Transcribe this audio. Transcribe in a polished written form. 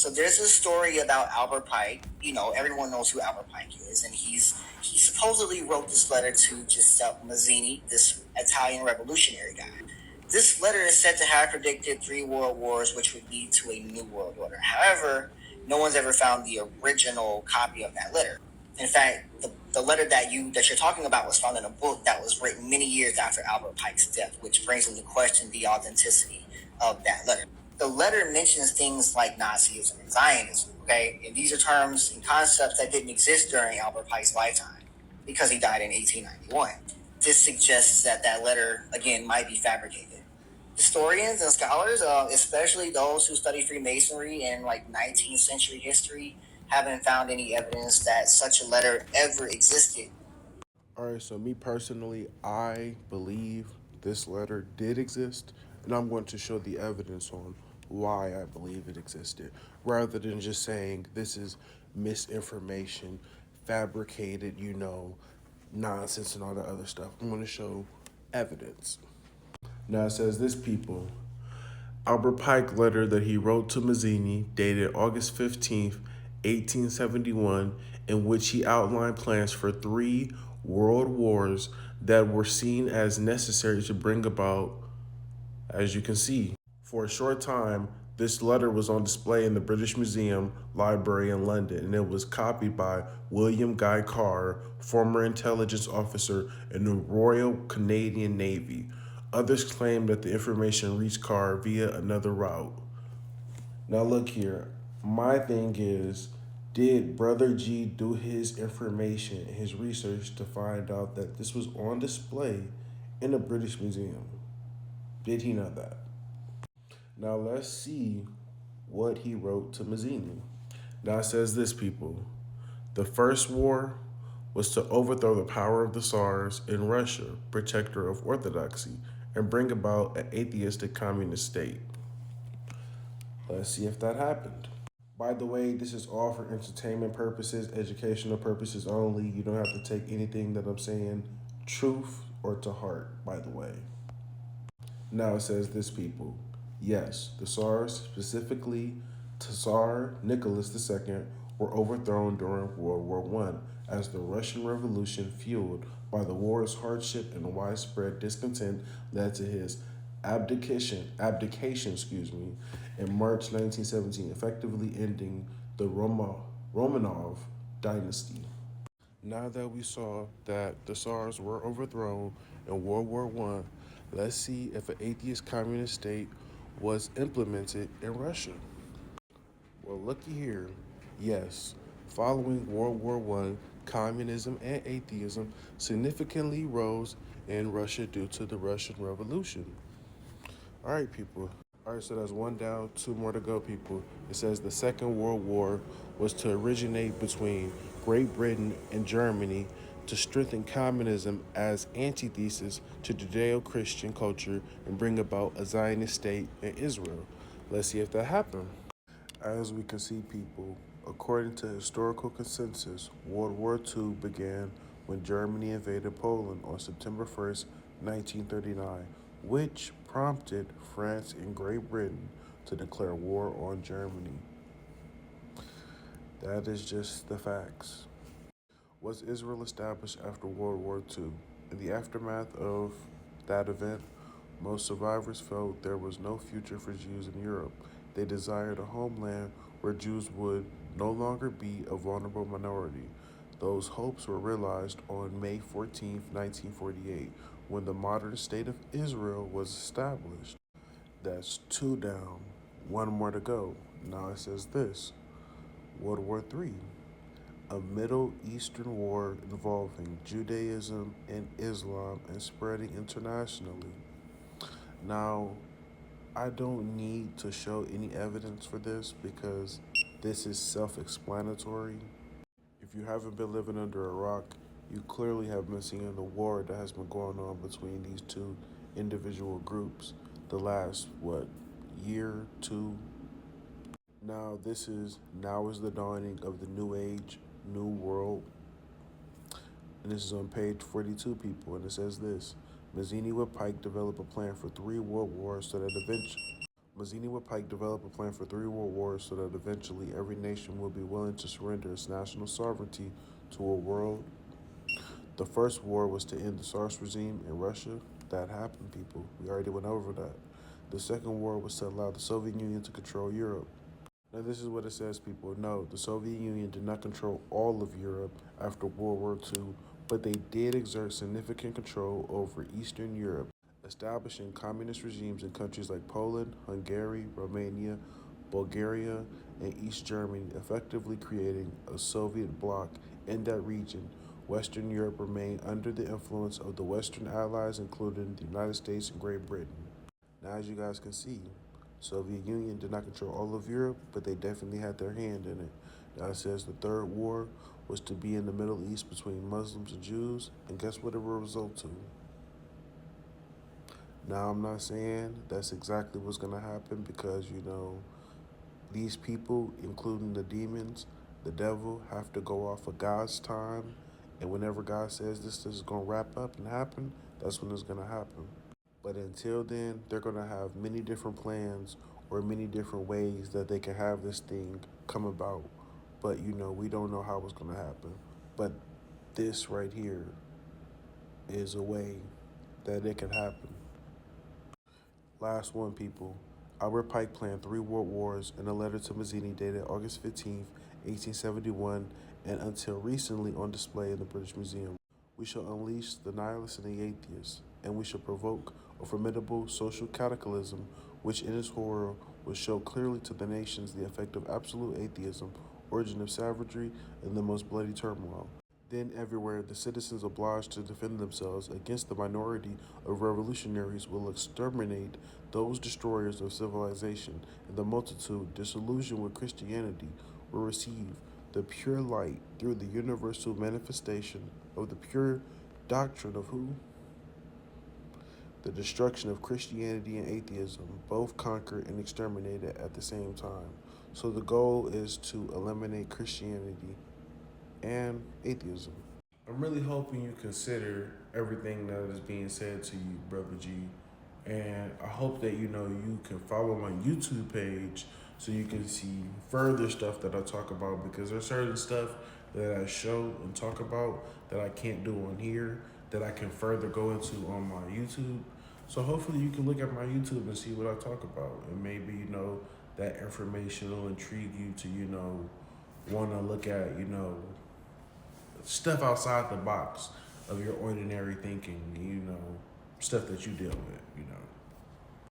So there's a story about Albert Pike. You know, everyone knows who Albert Pike is, and he supposedly wrote this letter to Giuseppe Mazzini, this Italian revolutionary guy. This letter is said to have predicted 3 world wars, which would lead to a new world order. However, no one's ever found the original copy of that letter. In fact, the letter that you're talking about was found in a book that was written many years after Albert Pike's death, which brings into question the authenticity of that letter. The letter mentions things like Nazism and Zionism, okay? And these are terms and concepts that didn't exist during Albert Pike's lifetime because he died in 1891. This suggests that that letter, again, might be fabricated. Historians and scholars, especially those who study Freemasonry and like 19th century history, haven't found any evidence that such a letter ever existed. All right, so me personally, I believe this letter did exist, and I'm going to show the evidence on why I believe it existed, rather than just saying this is misinformation, fabricated, nonsense and all that other stuff. I'm going to show evidence. Now it says this, people. Albert Pike letter that he wrote to Mazzini dated August 15th, 1871, in which he outlined plans for 3 world wars that were seen as necessary to bring about, as you can see. For a short time, this letter was on display in the British Museum Library in London, and it was copied by William Guy Carr, former intelligence officer in the Royal Canadian Navy. Others claim that the information reached Carr via another route. Now, look here. My thing is, did Brother G do his information, his research to find out that this was on display in the British Museum? Did he know that? Now let's see what he wrote to Mazzini. Now it says this, people. The first war was to overthrow the power of the Tsars in Russia, protector of orthodoxy, and bring about an atheistic communist state. Let's see if that happened. By the way, this is all for entertainment purposes, educational purposes only. You don't have to take anything that I'm saying truth or to heart, by the way. Now it says this, people. Yes, the Tsars, specifically Tsar Nicholas II, were overthrown during World War One as the Russian Revolution, fueled by the war's hardship and widespread discontent, led to his abdication, in March 1917, effectively ending the Romanov dynasty. Now that we saw that the Tsars were overthrown in World War One, let's see if an atheist communist state was implemented in Russia. Well, looky here. Yes, following World War One, communism and atheism significantly rose in Russia due to the Russian Revolution. All right, people. All right, so that's one down, 2 more to go, people. It says the Second World War was to originate between Great Britain and Germany to strengthen communism as antithesis to Judeo-Christian culture and bring about a Zionist state in Israel. Let's see if that happened. As we can see, people, according to historical consensus, World War II began when Germany invaded Poland on September 1st, 1939, which prompted France and Great Britain to declare war on Germany. That is just the facts. Was Israel established after World War II? In the aftermath of that event, most survivors felt there was no future for Jews in Europe. They desired a homeland where Jews would no longer be a vulnerable minority. Those hopes were realized on May 14th, 1948, when the modern state of Israel was established. That's 2 down, 1 more to go. Now it says this. World War III, a Middle Eastern war involving Judaism and Islam and spreading internationally. Now, I don't need to show any evidence for this because this is self explanatory. If you haven't been living under a rock, you clearly have been seeing the war that has been going on between these two individual groups the last, year, two. Now is the dawning of the new age, new world. And this is on page 42, people, and it says this. Mazzini with Pike developed a plan for 3 world wars so that eventually Mazzini with Pike developed a plan for 3 world wars so that eventually every nation would be willing to surrender its national sovereignty to a world. The first war was to end the Tsarist regime in Russia. That happened, people. We already went over that. The second war was to allow the Soviet Union to control Europe. Now, this is what it says, people. No, the Soviet Union did not control all of Europe after World War II, but they did exert significant control over Eastern Europe, establishing communist regimes in countries like Poland, Hungary, Romania, Bulgaria, and East Germany, effectively creating a Soviet bloc in that region. Western Europe remained under the influence of the Western Allies, including the United States and Great Britain. Now, as you guys can see, Soviet Union did not control all of Europe, but they definitely had their hand in it. Now it says the third war was to be in the Middle East between Muslims and Jews, and guess what it will result to? Now I'm not saying that's exactly what's gonna happen because these people, including the demons, the devil, have to go off of God's time, and whenever God says this is gonna wrap up and happen, that's when it's gonna happen. But until then, they're going to have many different plans or many different ways that they can have this thing come about. But, we don't know how it's going to happen. But this right here is a way that it can happen. Last one, people. Albert Pike planned 3 world wars in a letter to Mazzini dated August 15th, 1871, and until recently on display in the British Museum. We shall unleash the nihilists and the atheists, and we shall provoke a formidable social cataclysm which in its horror will show clearly to the nations the effect of absolute atheism, origin of savagery, and the most bloody turmoil. Then everywhere the citizens obliged to defend themselves against the minority of revolutionaries will exterminate those destroyers of civilization, and the multitude, disillusioned with Christianity, will receive the pure light through the universal manifestation of the pure doctrine of who? The destruction of Christianity and atheism, both conquered and exterminated at the same time. So the goal is to eliminate Christianity and atheism. I'm really hoping you consider everything that is being said to you, Brother G. And I hope that you can follow my YouTube page so you can see further stuff that I talk about because there's certain stuff that I show and talk about that I can't do on here that I can further go into on my YouTube. So hopefully you can look at my YouTube and see what I talk about and maybe that information will intrigue you to want to look at stuff outside the box of your ordinary thinking, stuff that you deal with.